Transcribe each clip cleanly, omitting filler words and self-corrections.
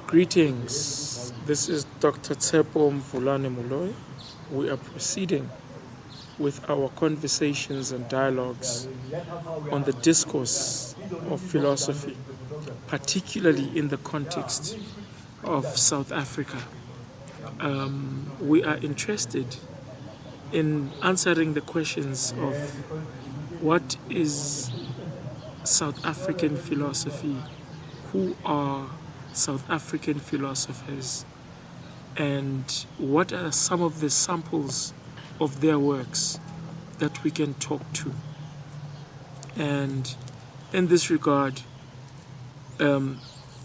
Greetings, this is Dr. Tshepo Moloi. We are proceeding with our conversations and dialogues on the discourse of philosophy, particularly in the context of South Africa. We are interested in answering the questions of what is South African philosophy, who are South African philosophers, and what are some of the samples of their works that we can talk to. And in this regard,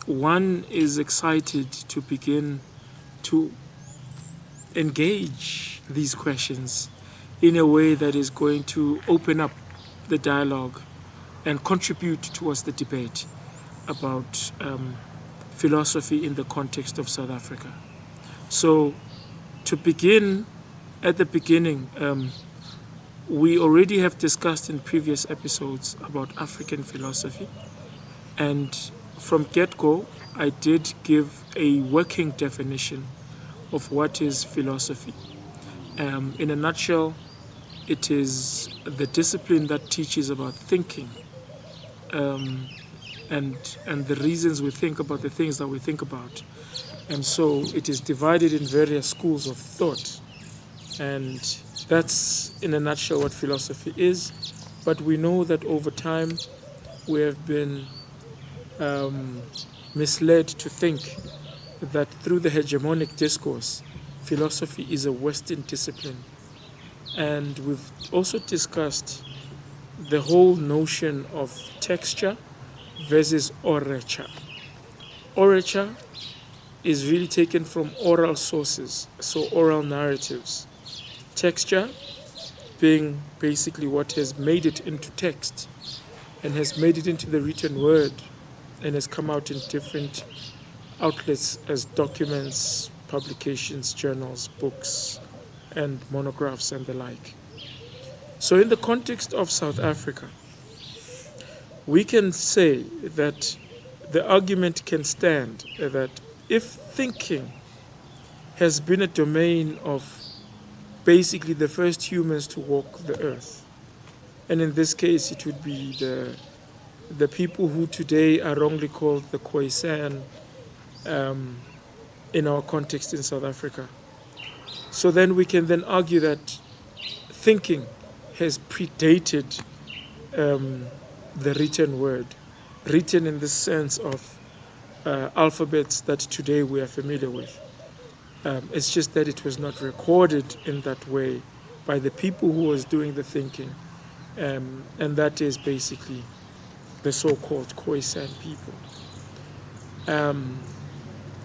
one is excited to begin to engage these questions in a way that is going to open up the dialogue and contribute towards the debate about philosophy in the context of South Africa. So, to begin at the beginning, we already have discussed in previous episodes about African philosophy, and from get-go, I did give a working definition of what is philosophy. In a nutshell, it is the discipline that teaches about thinking, and the reasons we think about the things that we think about. And so it is divided in various schools of thought. And that's, in a nutshell, what philosophy is. But we know that over time we have been misled to think that through the hegemonic discourse, philosophy is a Western discipline. And we've also discussed the whole notion of texture versus orature. Orature is really taken from oral sources, so oral narratives. Texture being basically what has made it into text and has made it into the written word and has come out in different outlets as documents, publications, journals, books, and monographs and the like. So in the context of South Africa, we can say that the argument can stand that if thinking has been a domain of basically the first humans to walk the earth, and in this case it would be the people who today are wrongly called the Khoisan in our context in South Africa. So then we can then argue that thinking has predated the written word, written in the sense of alphabets that today we are familiar with. It's just that it was not recorded in that way by the people who was doing the thinking, and that is basically the so-called Khoisan people.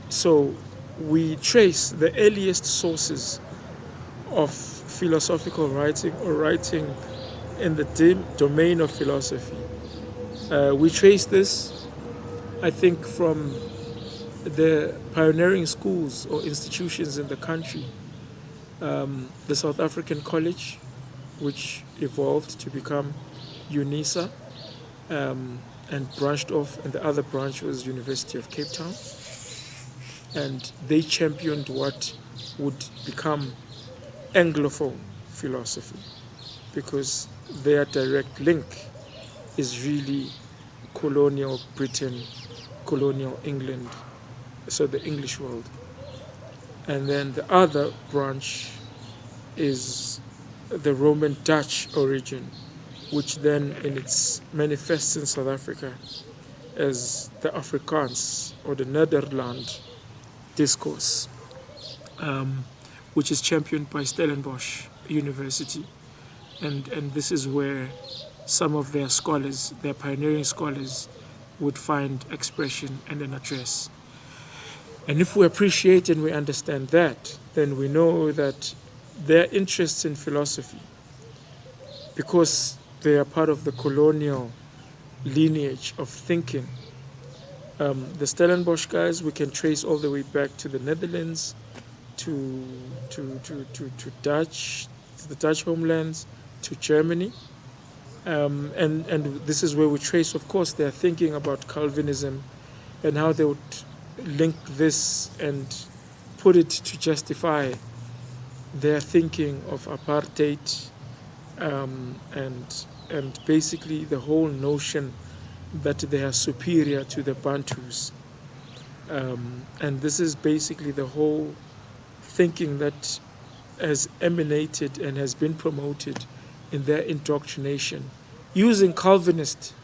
So we trace the earliest sources of philosophical writing or writing in the domain of philosophy. We trace this, I think, from the pioneering schools or institutions in the country. The South African College, which evolved to become UNISA and branched off, and the other branch was University of Cape Town. And they championed what would become Anglophone philosophy, because their direct link is really colonial Britain, colonial England, so the English world. And then the other branch is the Roman Dutch origin, which then in its manifests in South Africa as the Afrikaans or the Nederland discourse, which is championed by Stellenbosch University. And this is where some of their scholars, their pioneering scholars, would find expression and an address. And if we appreciate and we understand that, then we know that their interests in philosophy, because they are part of the colonial lineage of thinking, the Stellenbosch guys, we can trace all the way back to the Netherlands, to Dutch, the Dutch homelands, to Germany. And this is where we trace, of course, their thinking about Calvinism and how they would link this and put it to justify their thinking of apartheid, and basically the whole notion that they are superior to the Bantus. And this is basically the whole thinking that has emanated and has been promoted in their indoctrination using Calvinist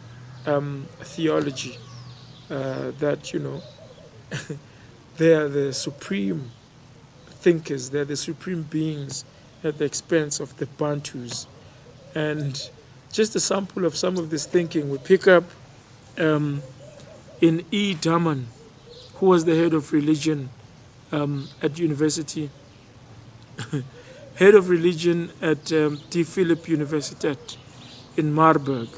theology, that, you know, they are the supreme thinkers, they're the supreme beings at the expense of the Bantus. And just a sample of some of this thinking we pick up in E. Daman, who was the head of religion at university, head of religion at D. Philip Universiteit in Marburg.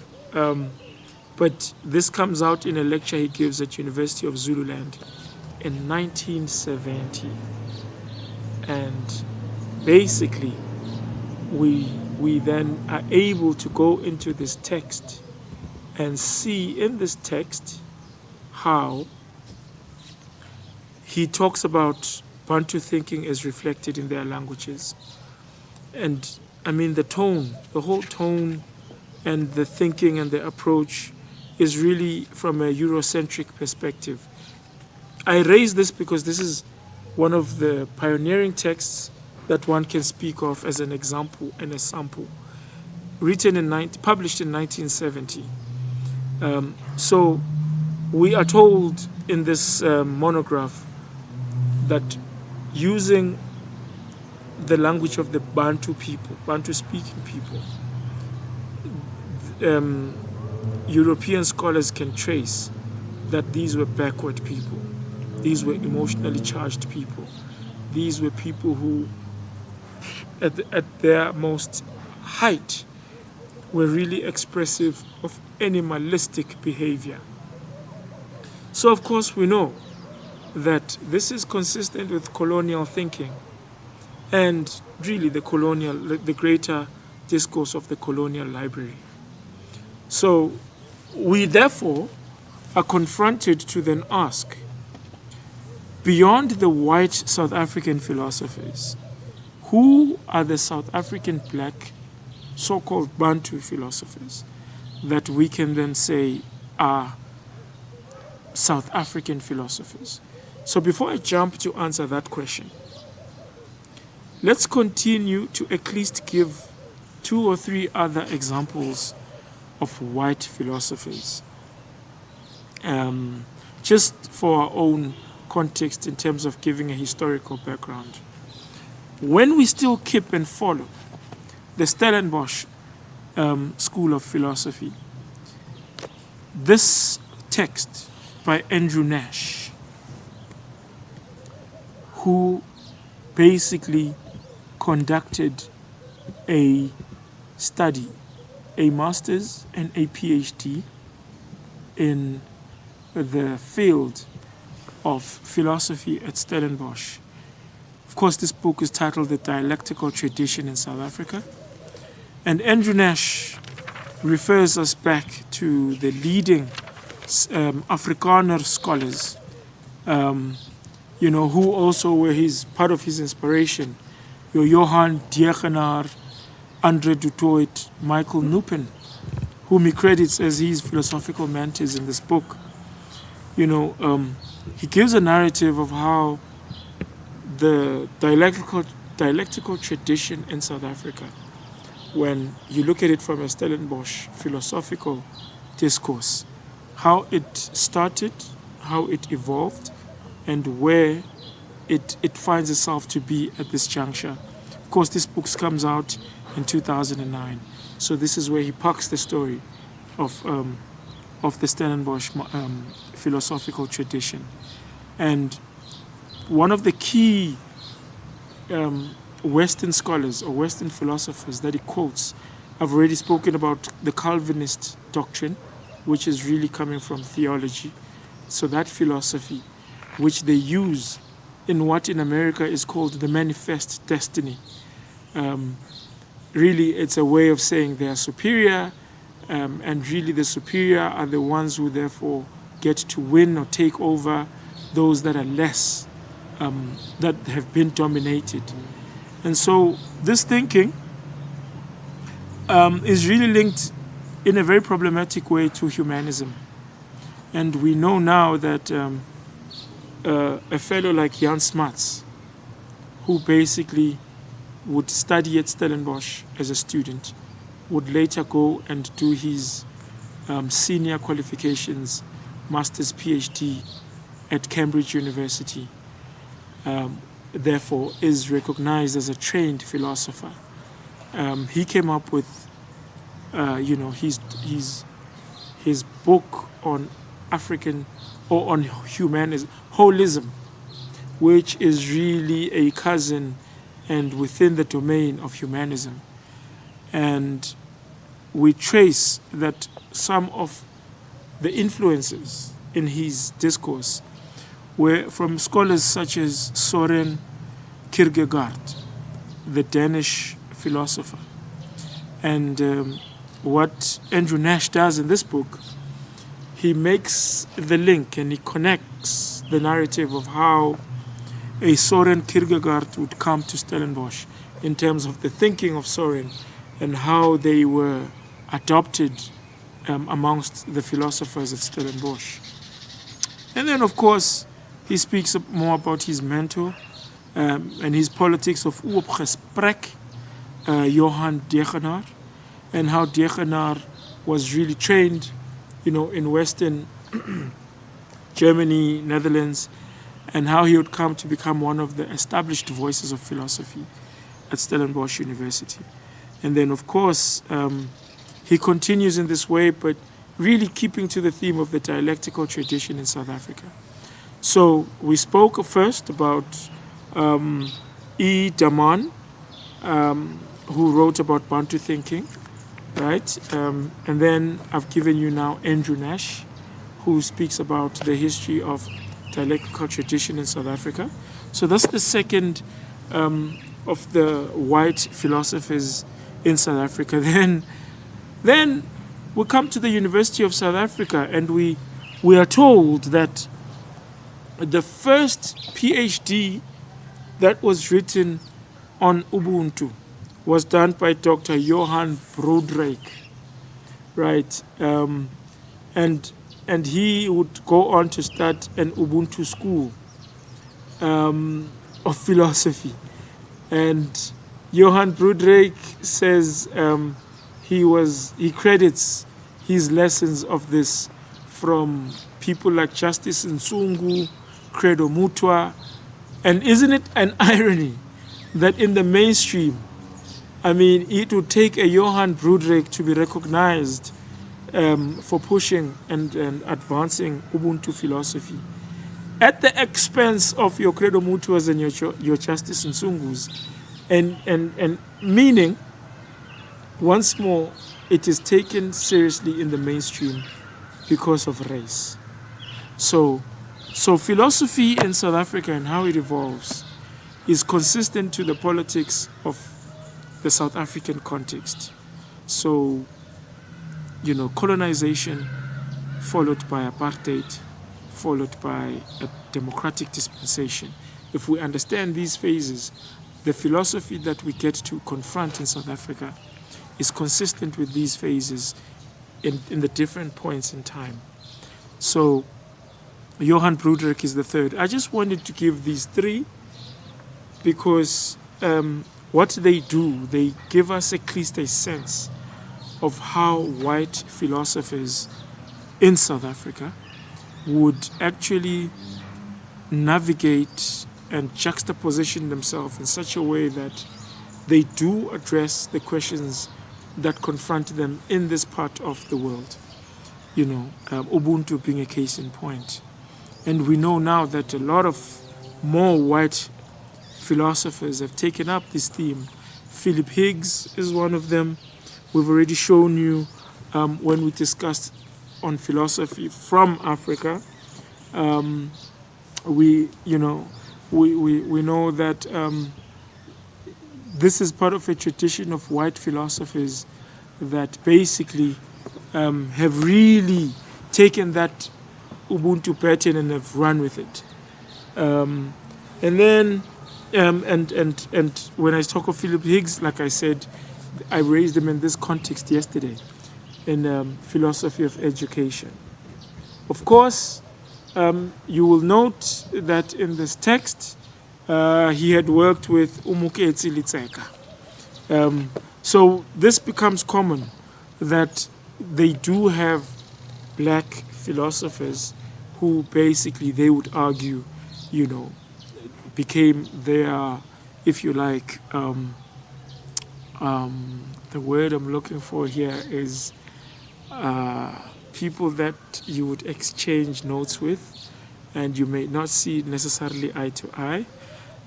But this comes out in a lecture he gives at University of Zululand in 1970. And basically, we then are able to go into this text and see in this text how he talks about Bantu thinking as reflected in their languages. And I mean, the tone, the whole tone and the thinking and the approach is really from a Eurocentric perspective. I raise this because this is one of the pioneering texts that one can speak of as an example and a sample, published in 1970. So we are told in this monograph that using the language of the Bantu people, Bantu-speaking people, European scholars can trace that these were backward people. These were emotionally charged people. These were people who, at their most height, were really expressive of animalistic behavior. So, of course, we know that this is consistent with colonial thinking and really the greater discourse of the colonial library. So we therefore are confronted to then ask, beyond the white South African philosophers, who are the South African black so-called Bantu philosophers that we can then say are South African philosophers? So before I jump to answer that question, let's continue to at least give 2 or 3 other examples of white philosophers, just for our own context in terms of giving a historical background. When we still keep and follow the Stellenbosch school of philosophy, this text by Andrew Nash, who basically conducted a study, a master's and a PhD in the field of philosophy at Stellenbosch. Of course, this book is titled The Dialectical Tradition in South Africa. And Andrew Nash refers us back to the leading Afrikaner scholars, who also were part of his inspiration. Johann Degenaar, Andre du Toit, Michael Nupen, whom he credits as his philosophical mentors in this book. He gives a narrative of how the dialectical tradition in South Africa, when you look at it from a Stellenbosch philosophical discourse, how it started, how it evolved, and where it finds itself to be at this juncture. Of course, this book comes out in 2009. So this is where he parks the story of the Stellenbosch philosophical tradition. And one of the key Western scholars or Western philosophers that he quotes, I've already spoken about the Calvinist doctrine, which is really coming from theology. So that philosophy, which they use in what in America is called the manifest destiny. Really, it's a way of saying they are superior, and really the superior are the ones who therefore get to win or take over those that are less, that have been dominated. And so this thinking is really linked in a very problematic way to humanism. And we know now that a fellow like Jan Smuts, who basically would study at Stellenbosch as a student, would later go and do his senior qualifications, master's PhD at Cambridge University, therefore is recognized as a trained philosopher. He came up with, his book on African, or on humanism, holism, which is really a cousin and within the domain of humanism. And we trace that some of the influences in his discourse were from scholars such as Søren Kierkegaard, the Danish philosopher. And what Andrew Nash does in this book, he makes the link and he connects the narrative of how a Søren Kierkegaard would come to Stellenbosch in terms of the thinking of Søren and how they were adopted amongst the philosophers at Stellenbosch. And then, of course, he speaks more about his mentor and his politics of oopgesprek, Johan Degenaar, and how Degenaar was really trained, in Western Germany, Netherlands, and how he would come to become one of the established voices of philosophy at Stellenbosch University. And then, of course, he continues in this way, but really keeping to the theme of the dialectical tradition in South Africa. So we spoke first about E. Daman, who wrote about Bantu thinking, right? And then I've given you now Andrew Nash, who speaks about the history of dialectical tradition in South Africa. So that's the second of the white philosophers in South Africa. Then we come to the University of South Africa, and we are told that the first PhD that was written on Ubuntu was done by Dr. Johan Broodryk, right? And he would go on to start an Ubuntu school of philosophy. And Johan Broodryk says he credits his lessons of this from people like Justice Nsungu, Credo Mutwa. And isn't it an irony that in the mainstream, it would take a Johan Broodryk to be recognized for pushing and advancing Ubuntu philosophy at the expense of your Credo Mutwas and your Justice Nsungus, and meaning, once more, it is taken seriously in the mainstream because of race. So philosophy in South Africa and how it evolves is consistent to the politics of the South African context. So, colonization followed by apartheid, followed by a democratic dispensation. If we understand these phases, the philosophy that we get to confront in South Africa is consistent with these phases in the different points in time. So Johan Broodryk is the third. I just wanted to give these three because what they do, they give us at least a sense of how white philosophers in South Africa would actually navigate and juxtaposition themselves in such a way that they do address the questions that confront them in this part of the world. Ubuntu being a case in point. And we know now that a lot of more white philosophers have taken up this theme. Philip Higgs is one of them. We've already shown you when we discussed on philosophy from Africa. We know that this is part of a tradition of white philosophers that basically have really taken that Ubuntu pattern and have run with it. And then, and when I talk of Philip Higgs, like I said, I raised him in this context yesterday in philosophy of education. Of course, you will note that in this text, he had worked with Umuketsi Litseka. So this becomes common that they do have black philosophers who basically, they would argue, became their, if you like, the word I'm looking for here is people that you would exchange notes with, and you may not see necessarily eye to eye.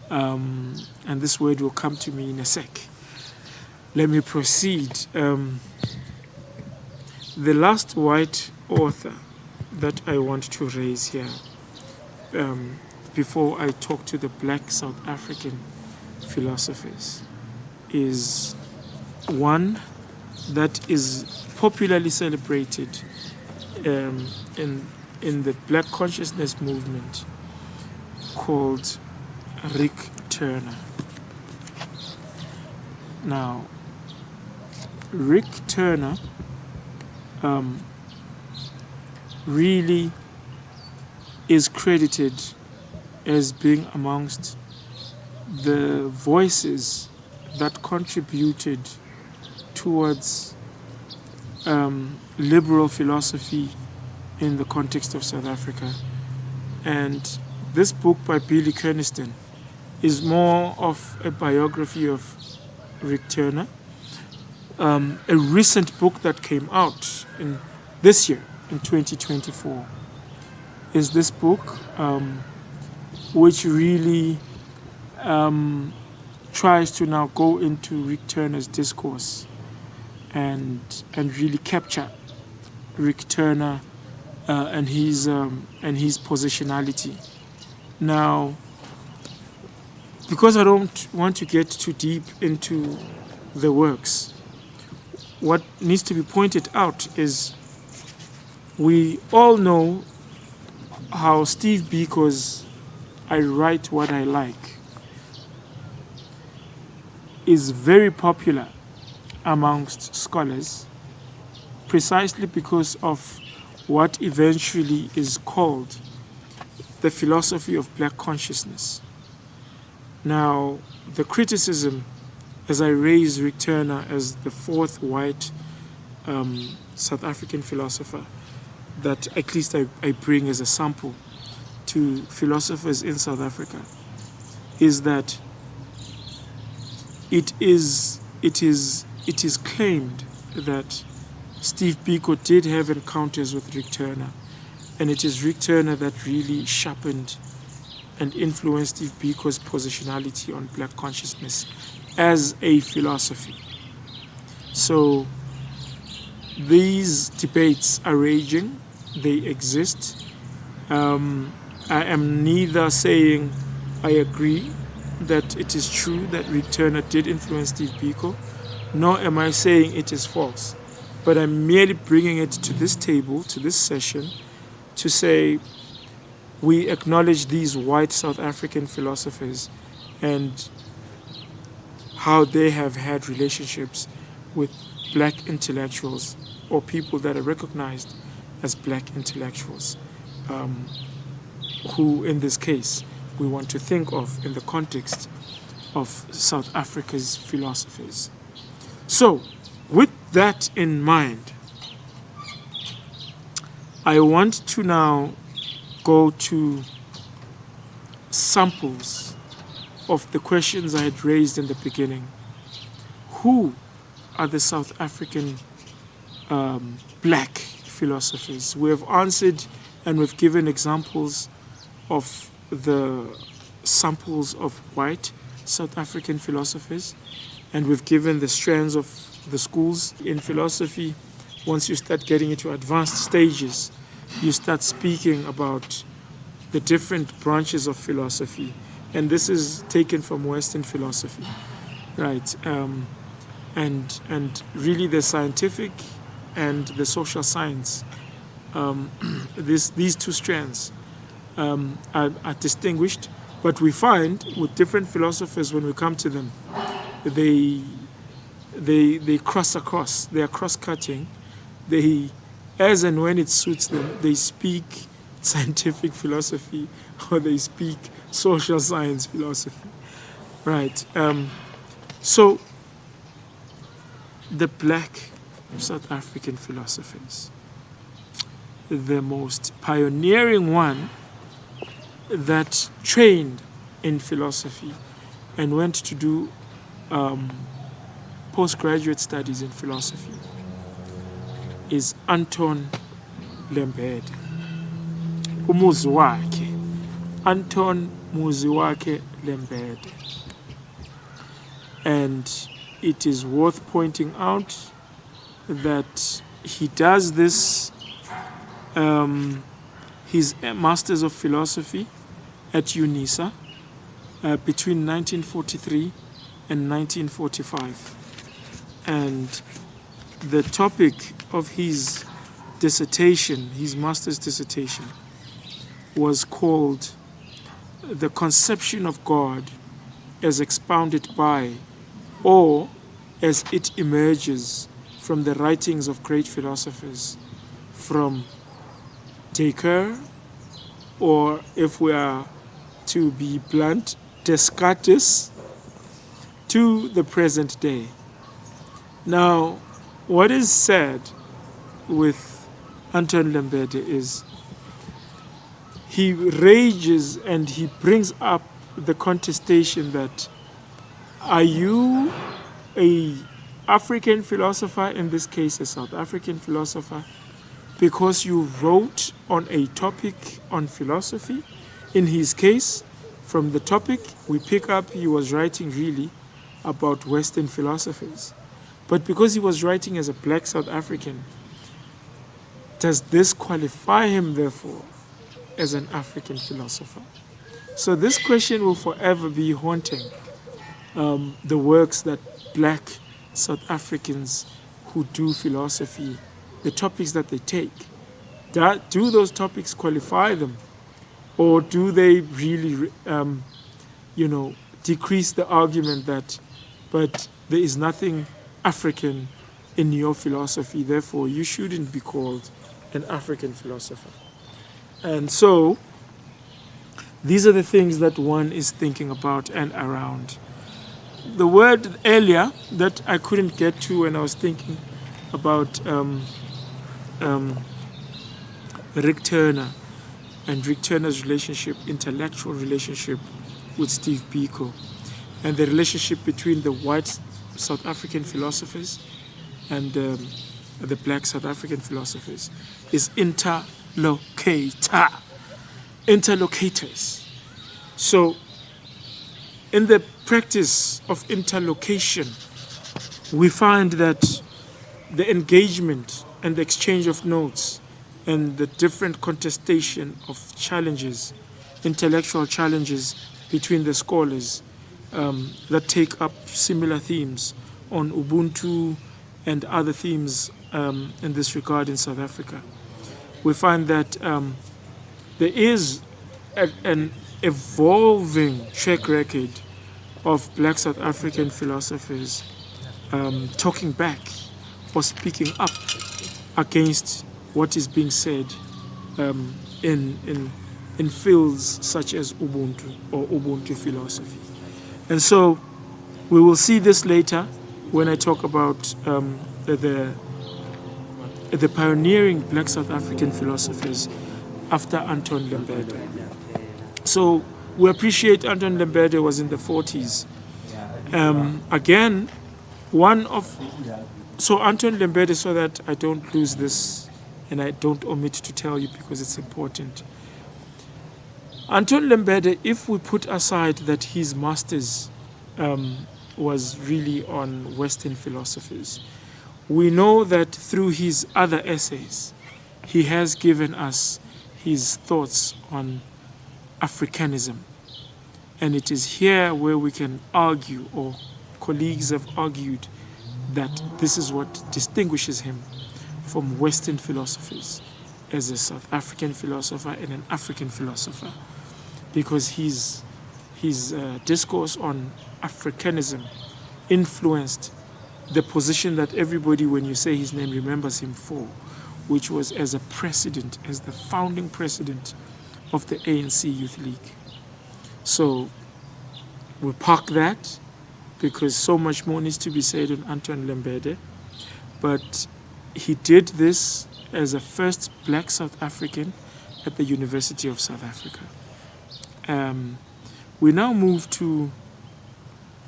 And this word will come to me in a sec. Let me proceed. The last white author that I want to raise here, before I talk to the black South African philosophers, is one that is popularly celebrated in the black consciousness movement, called Rick Turner. Now, Rick Turner really is credited as being amongst the voices that contributed towards liberal philosophy in the context of South Africa. And this book by Billy Kerniston is more of a biography of Rick Turner. A recent book that came out in this year, in 2024, is this book, which really tries to now go into Rick Turner's discourse and really capture Rick Turner and his positionality. Now, because I don't want to get too deep into the works, what needs to be pointed out is we all know how Steve Biko's "I write what I like" is very popular amongst scholars, precisely because of what eventually is called the philosophy of black consciousness. Now, the criticism, as I raise Rick Turner as the fourth white South African philosopher that at least I bring as a sample to philosophers in South Africa, is that it is claimed that Steve Biko did have encounters with Rick Turner, and it is Rick Turner that really sharpened and influenced Steve Biko's positionality on black consciousness as a philosophy. So these debates are raging, they exist. I am neither saying I agree that it is true that Rick Turner did influence Steve Biko, nor am I saying it is false. But I'm merely bringing it to this table, to this session, to say we acknowledge these white South African philosophers and how they have had relationships with black intellectuals, or people that are recognized as black intellectuals, who in this case we want to think of in the context of South Africa's philosophers. So, with that in mind, I want to now go to samples of the questions I had raised in the beginning. Who are the South African black philosophers? We have answered and we've given examples of the samples of white South African philosophers, and we've given the strands of the schools in philosophy. Once you start getting into advanced stages, you start speaking about the different branches of philosophy, and this is taken from Western philosophy, right? And really the scientific and the social science these two strands are distinguished, but we find with different philosophers when we come to them, they cross across. They are cross-cutting. They, as and when it suits them, they speak scientific philosophy or they speak social science philosophy, right? So the black South African philosophers, the most pioneering one that trained in philosophy and went to do postgraduate studies in philosophy is Anton Lembede. Umuzi wakhe, Anton muzi wakhe Lembede. And it is worth pointing out that he does this, his Masters of Philosophy at UNISA between 1943 and 1945. And the topic of his dissertation, his master's dissertation, was called The Conception of God as Expounded by or as it emerges from the writings of great philosophers, from Descartes, or if we are to be blunt, Descartes, to the present day. Now, what is said with Anton Lembede is he rages and he brings up the contestation that, are you a African philosopher, in this case a South African philosopher, because you wrote on a topic on philosophy? In his case, from the topic we pick up, he was writing really about Western philosophers. But because he was writing as a black South African, does this qualify him, therefore, as an African philosopher? So this question will forever be haunting the works that black South Africans who do philosophy, the topics that they take. Do those topics qualify them? Or do they really, decrease the argument that, but there is nothing African in your philosophy, therefore you shouldn't be called an African philosopher? And so these are the things that one is thinking about and around. The word earlier that I couldn't get to when I was thinking about Rick Turner and Rick Turner's relationship, intellectual relationship with Steve Biko, and the relationship between the white South African philosophers and the black South African philosophers, is interlocators. So in the practice of interlocation, we find that the engagement and the exchange of notes and the different contestation of challenges, intellectual challenges between the scholars that take up similar themes on Ubuntu and other themes in this regard in South Africa. We find that there is an evolving track record of black South African philosophers talking back or speaking up against what is being said in fields such as Ubuntu or Ubuntu philosophy. And so we will see this later when I talk about the pioneering black South African philosophers after Anton Lembede. So we appreciate Anton Lembede was in the 40s. Again, so Anton Lembede, so that I don't lose this and I don't omit to tell you because it's important. Anton Lembede, if we put aside that his master's was really on Western philosophies, we know that through his other essays, he has given us his thoughts on Africanism. And it is here where we can argue, or colleagues have argued, that this is what distinguishes him from Western philosophers. as a South African philosopher and an African philosopher, because his discourse on Africanism influenced the position that everybody, when you say his name, remembers him for, which was as a president, as the founding president of the ANC Youth League. So we park that, because so much more needs to be said on Anton Lembede. But he did this as a first black South African at the University of South Africa. We now move to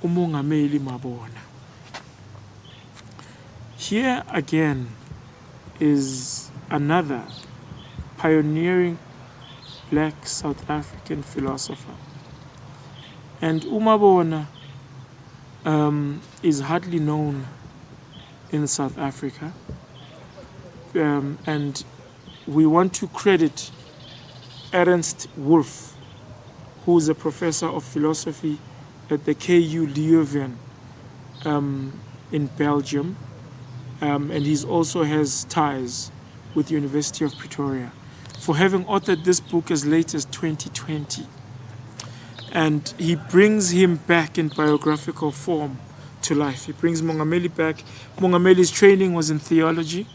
Mongameli Mabona. Here again is another pioneering black South African philosopher. And uMabona is hardly known in South Africa. And we want to credit Ernst Wolff, who is a professor of philosophy at the KU Leuven in Belgium. And he also has ties with the University of Pretoria, for having authored this book as late as 2020. And he brings him back in biographical form to life. He brings Mongameli back. Mongameli's training was in theology,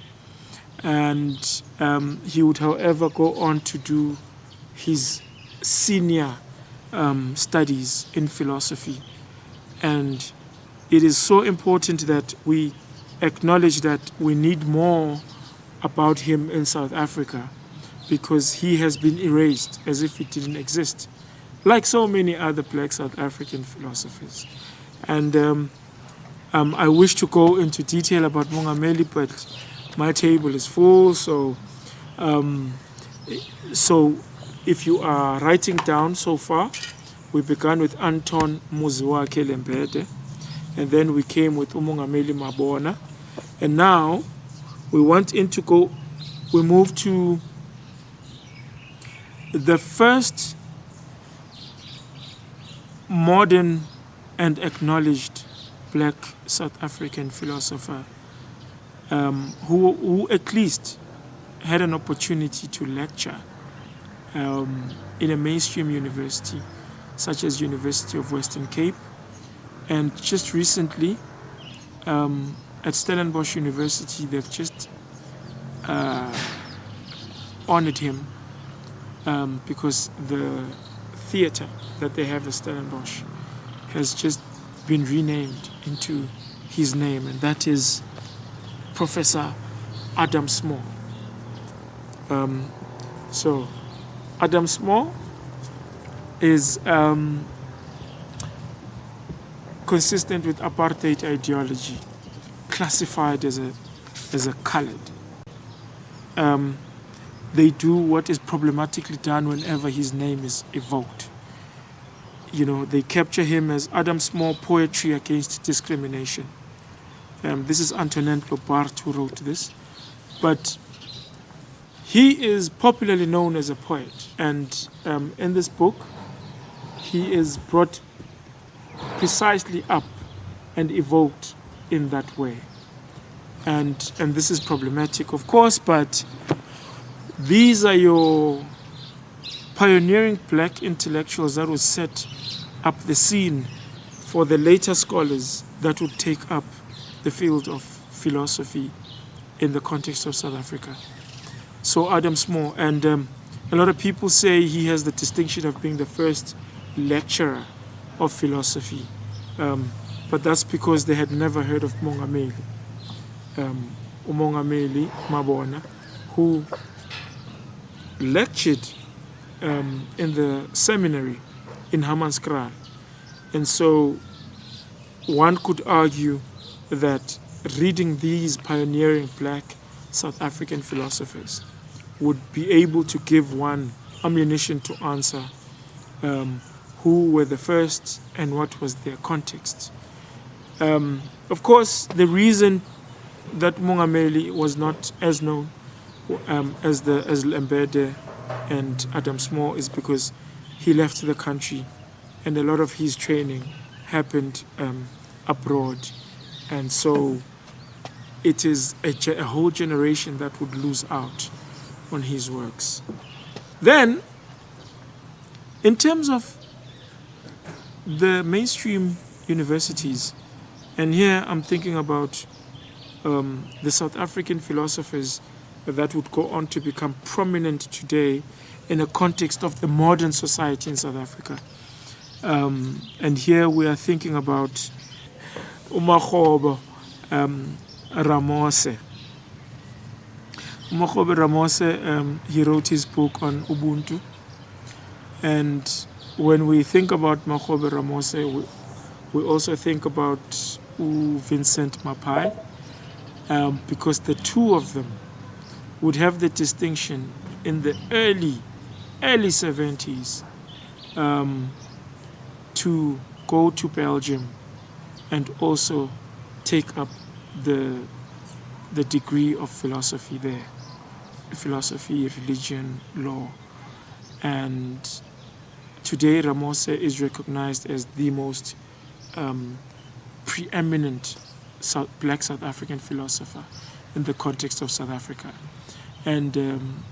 and he would, however, go on to do his senior studies in philosophy. And it is so important that we acknowledge that we need more about him in South Africa, because he has been erased as if he didn't exist, like so many other black South African philosophers. And I wish to go into detail about Mongameli, but my table is full. So if you are writing down so far, we began with Anton Lembede, and then we came with Mongameli Mabona, and now we move to the first modern and acknowledged black South African philosopher who at least had an opportunity to lecture in a mainstream university such as University of Western Cape, and just recently at Stellenbosch University they've just honored him because the theater that they have at Stellenbosch has just been renamed into his name, and that is Professor Adam Small. So Adam Small is consistent with apartheid ideology, classified as a colored. They do what is problematically done whenever his name is evoked. You know, they capture him as Adam Small, Poetry Against Discrimination. This is Anton Lembede who wrote this. But he is popularly known as a poet. And in this book, he is brought precisely up and evoked in that way. And this is problematic, of course, but these are your pioneering black intellectuals that will set up the scene for the later scholars that would take up the field of philosophy in the context of South Africa. So Adam Small, and a lot of people say he has the distinction of being the first lecturer of philosophy, but that's because they had never heard of Mongameli Mabona, who lectured in the seminary in Hammanskraal. And so one could argue that reading these pioneering black South African philosophers would be able to give one ammunition to answer who were the first and what was their context. Of course, the reason that Mongameli was not as known as Lembede and Adam Small is because he left the country, and a lot of his training happened abroad, and so it is a whole generation that would lose out on his works. Then, in terms of the mainstream universities, and here I'm thinking about the South African philosophers that would go on to become prominent today in the context of the modern society in South Africa. And here we are thinking about Umakhobo Ramose. Umakhobo Ramose, he wrote his book on Ubuntu. And when we think about Makhobe Ramose, we also think about Vincent Maphai, because the two of them would have the distinction in the early 70s to go to Belgium and also take up the degree of philosophy there, philosophy, religion, law. And today Ramose is recognized as the most preeminent black South African philosopher in the context of South Africa. And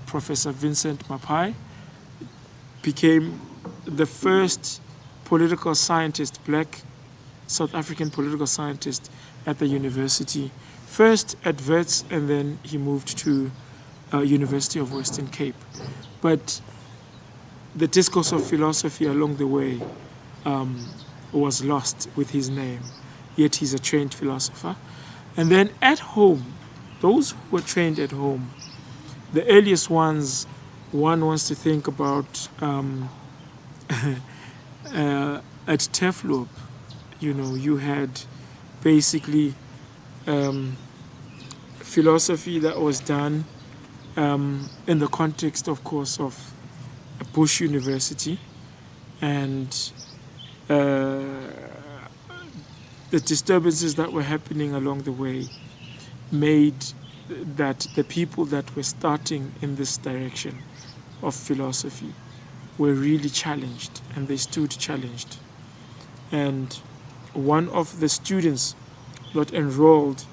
Professor Vincent Maphai became the first political scientist, black South African political scientist at the university. First at Wits, and then he moved to University of Western Cape. But the discourse of philosophy along the way was lost with his name, yet he's a trained philosopher. And then at home, those who were trained at home, the earliest ones, one wants to think about at Teflop, you had basically philosophy that was done in the context, of course, of a Bush University, and the disturbances that were happening along the way made that the people that were starting in this direction of philosophy were really challenged, and they stood challenged. And one of the students that enrolled,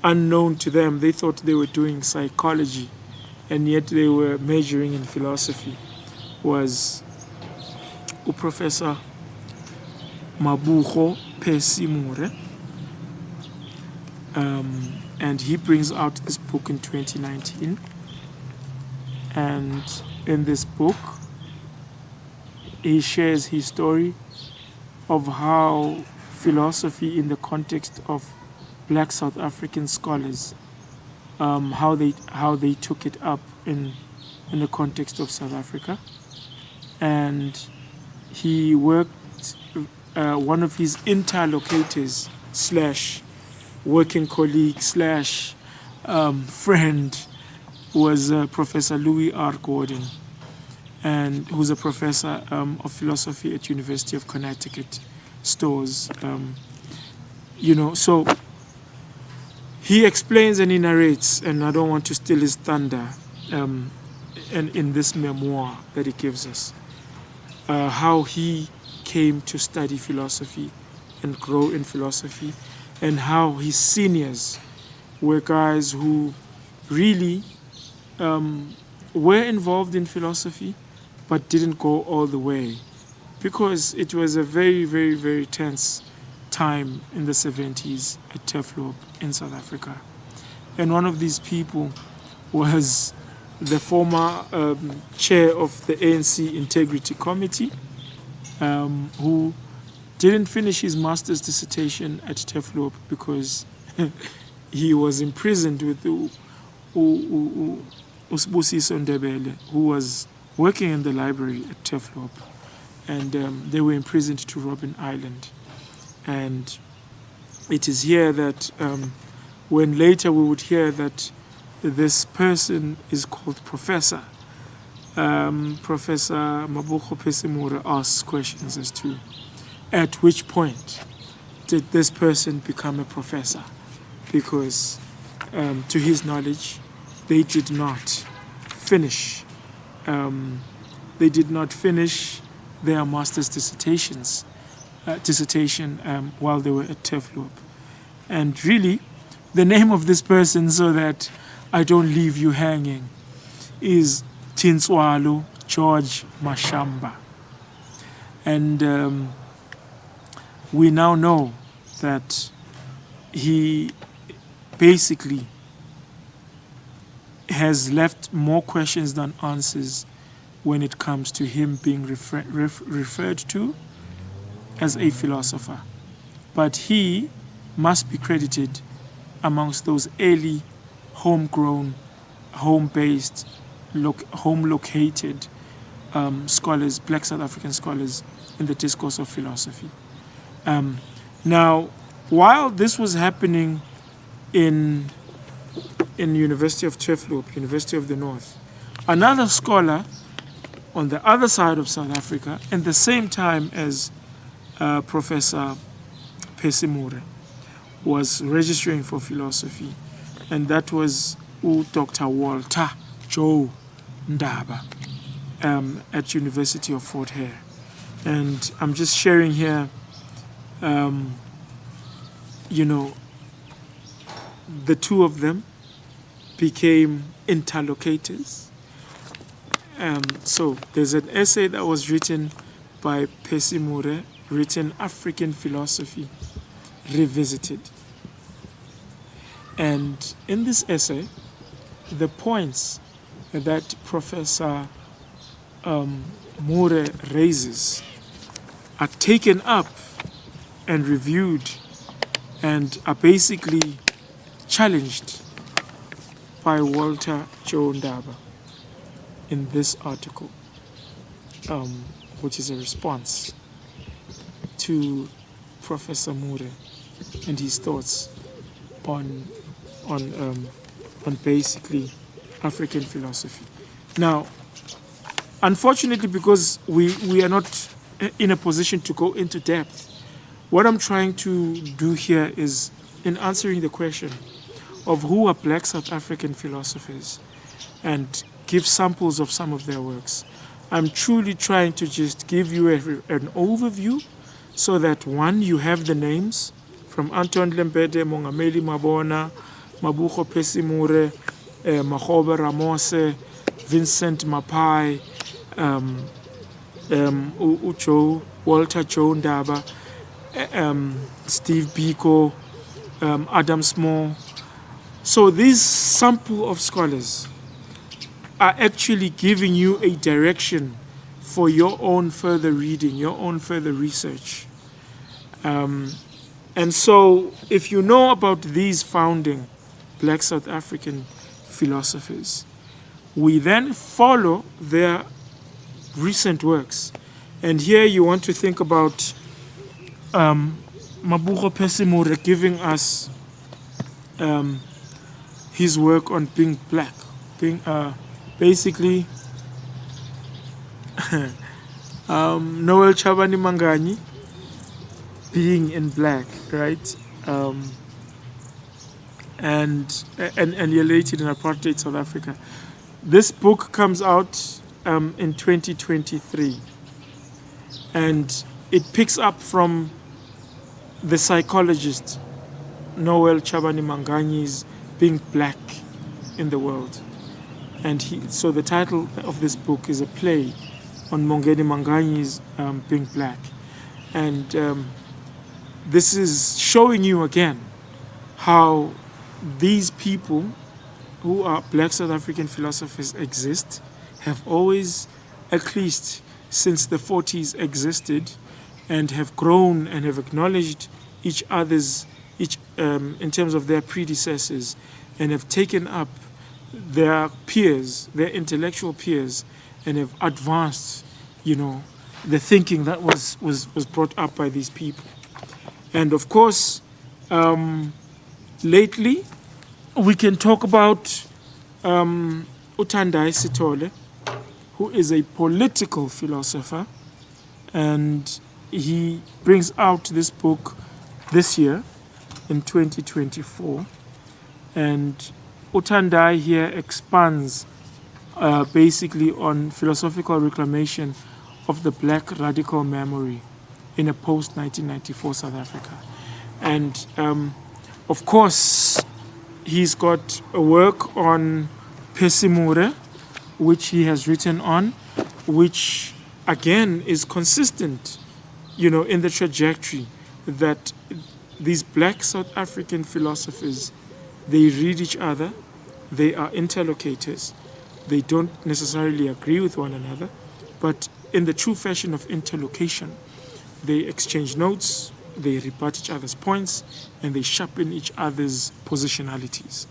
unknown to them, they thought they were doing psychology, and yet they were majoring in philosophy, was Professor Mabogo Percy. And he brings out this book in 2019. And in this book, he shares his story of how philosophy in the context of black South African scholars, how they took it up in the context of South Africa. And he worked, one of his interlocutors / working colleague / friend was Professor Louis R. Gordon, and who's a professor of philosophy at University of Connecticut, Stores. So he explains and he narrates, and I don't want to steal his thunder, and in this memoir that he gives us, how he came to study philosophy and grow in philosophy, and how his seniors were guys who really were involved in philosophy but didn't go all the way, because it was a very, very, very tense time in the 70s at Teflop in South Africa. And one of these people was the former chair of the ANC Integrity Committee, who didn't finish his master's dissertation at Teflop because he was imprisoned with Usbusiso Ndebele, who was working in the library at Teflop, and they were imprisoned to Robben Island. And it is here that when later we would hear that this person is called Professor, Professor Mabogo Percy asks questions as to at which point did this person become a professor, because to his knowledge they did not finish their master's dissertation while they were at Teflop. And really, the name of this person, so that I don't leave you hanging, is Tinswalo George Mashamba. And we now know that he basically has left more questions than answers when it comes to him being referred to as a philosopher. But he must be credited amongst those early homegrown, home-based, home-located scholars, Black South African scholars in the discourse of philosophy. Now, while this was happening in University of Turfloop, University of the North, another scholar on the other side of South Africa, at the same time as Professor Percy Moloi, was registering for philosophy, and that was Dr. Walter Joe Ndaba at University of Fort Hare. And I'm just sharing here, the two of them became interlocutors. So there's an essay that was written by Percy Moloi, written African Philosophy Revisited. And in this essay, the points that Professor Moloi raises are taken up and reviewed and are basically challenged by Walter Joe Ndaba in this article, which is a response to Professor Moloi and his thoughts on basically African philosophy. Now, unfortunately, because we are not in a position to go into depth, what I'm trying to do here is, in answering the question of who are Black South African philosophers and give samples of some of their works, I'm truly trying to just give you an overview so that, one, you have the names from Anton Lembede, Mongameli Mabona, Mabogo, Percy Moloi, Makgobe Ramose, Vincent Maphai, Walter Joe Ndaba, Steve Biko, Adam Small. So these sample of scholars are actually giving you a direction for your own further reading, your own further research. And so if you know about these founding Black South African philosophers, we then follow their recent works. And here you want to think about Mabogo Percy Moloi giving us his work on being black, being basically Noel Chabani Mangani being in black, right? And related in apartheid South Africa. This book comes out in 2023, and it picks up from the psychologist Noel Chabani Manganyi's Being Black in the World. And so the title of this book is a play on Mongameli Manganyi's Being Black. And this is showing you again how these people who are Black South African philosophers exist, have always, at least since the 40s, existed, and have grown and have acknowledged each other's, in terms of their predecessors, and have taken up their peers, their intellectual peers, and have advanced, the thinking that was brought up by these people. And of course, lately, we can talk about Tendayi Sithole, who is a political philosopher, and he brings out this book this year in 2024. And Tendayi here expands basically on philosophical reclamation of the black radical memory in a post-1994 South Africa. And of course, he's got a work on Percy Moloi, which he has written on, which again is consistent, in the trajectory that these black South African philosophers, they read each other, they are interlocutors, they don't necessarily agree with one another, but in the true fashion of interlocution, they exchange notes, they rebut each other's points, and they sharpen each other's positionalities.